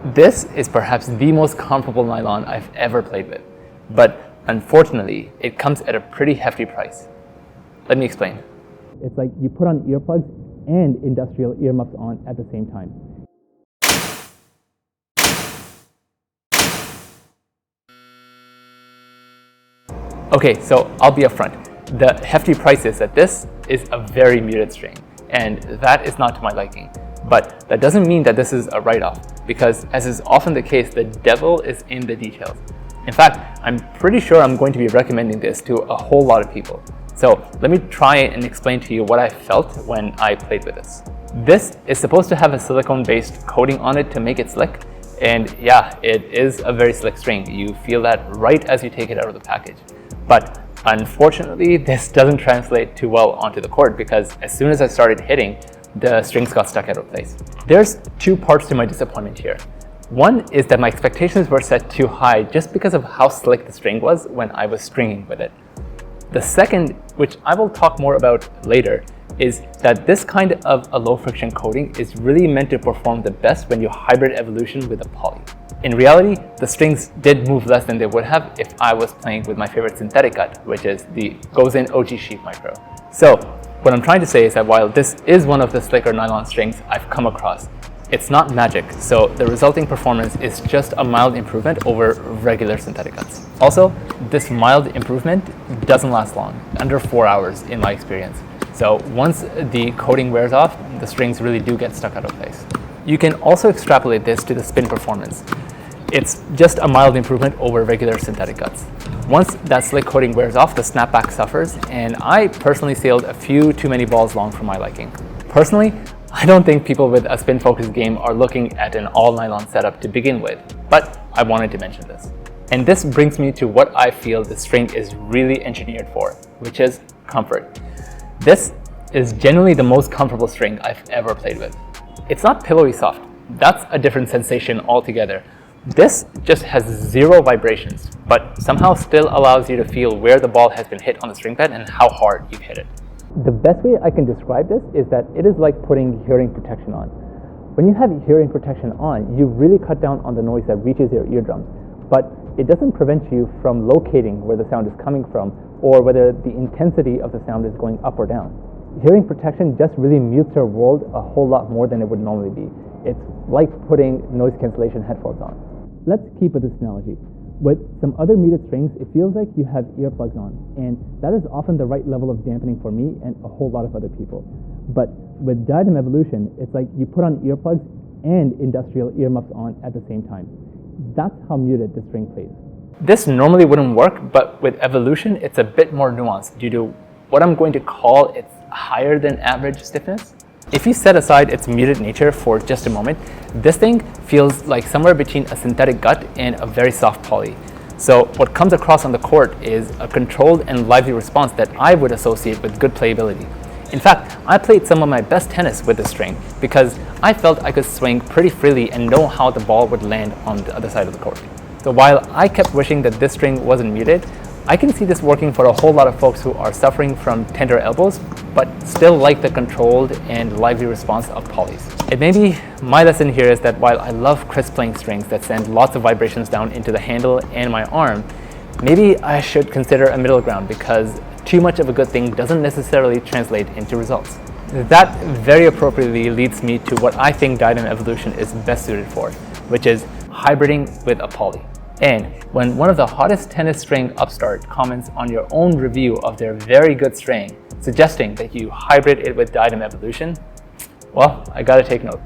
This is perhaps the most comfortable nylon I've ever played with, but unfortunately, it comes at a pretty hefty price. Let me explain. It's like you put on earplugs and industrial earmuffs on at the same time. Okay, so I'll be upfront. The hefty price is that this is a very muted string, and that is not to my liking. But that doesn't mean that this is a write-off, because as is often the case, the devil is in the details. In fact, I'm pretty sure I'm going to be recommending this to a whole lot of people. So let me try and explain to you what I felt when I played with this. This is supposed to have a silicone-based coating on it to make it slick. And yeah, it is a very slick string. You feel that right as you take it out of the package. But unfortunately, this doesn't translate too well onto the court because as soon as I started hitting, the strings got stuck out of place. There's two parts to my disappointment here. One is that my expectations were set too high just because of how slick the string was when I was stringing with it. The second, which I will talk more about later, is that this kind of a low friction coating is really meant to perform the best when you hybrid evolution with a poly. In reality, the strings did move less than they would have if I was playing with my favorite synthetic cut, which is the Gozen OG Sheep Micro. So what I'm trying to say is that while this is one of the slicker nylon strings I've come across, it's not magic, so the resulting performance is just a mild improvement over regular synthetic cuts. Also, this mild improvement doesn't last long, under 4 hours in my experience. So once the coating wears off, the strings really do get stuck out of place. You can also extrapolate this to the spin performance. It's just a mild improvement over regular synthetic cuts. Once that slick coating wears off, the snapback suffers, and I personally sailed a few too many balls long for my liking. Personally, I don't think people with a spin-focused game are looking at an all-nylon setup to begin with, but I wanted to mention this. And this brings me to what I feel the string is really engineered for, which is comfort. This is genuinely the most comfortable string I've ever played with. It's not pillowy soft. That's a different sensation altogether. This just has zero vibrations, but somehow still allows you to feel where the ball has been hit on the string pad and how hard you've hit it. The best way I can describe this is that it is like putting hearing protection on. When you have hearing protection on, you really cut down on the noise that reaches your eardrums, but it doesn't prevent you from locating where the sound is coming from or whether the intensity of the sound is going up or down. Hearing protection just really mutes your world a whole lot more than it would normally be. It's like putting noise cancellation headphones on. Let's keep with this analogy. With some other muted strings, it feels like you have earplugs on, and that is often the right level of dampening for me and a whole lot of other people. But with Diadem Evolution, it's like you put on earplugs and industrial earmuffs on at the same time. That's how muted the string plays. This normally wouldn't work, but with Evolution, it's a bit more nuanced due to what I'm going to call its higher than average stiffness. If you set aside its muted nature for just a moment, this thing feels like somewhere between a synthetic gut and a very soft poly. So what comes across on the court is a controlled and lively response that I would associate with good playability. In fact, I played some of my best tennis with this string because I felt I could swing pretty freely and know how the ball would land on the other side of the court. So while I kept wishing that this string wasn't muted, I can see this working for a whole lot of folks who are suffering from tender elbows, but still like the controlled and lively response of polys. And maybe my lesson here is that while I love crisp playing strings that send lots of vibrations down into the handle and my arm, maybe I should consider a middle ground because too much of a good thing doesn't necessarily translate into results. That very appropriately leads me to what I think Diadem Evolution is best suited for, which is hybriding with a poly. And when one of the hottest tennis string upstart comments on your own review of their very good string, suggesting that you hybrid it with Diadem Evolution, well, I gotta take note.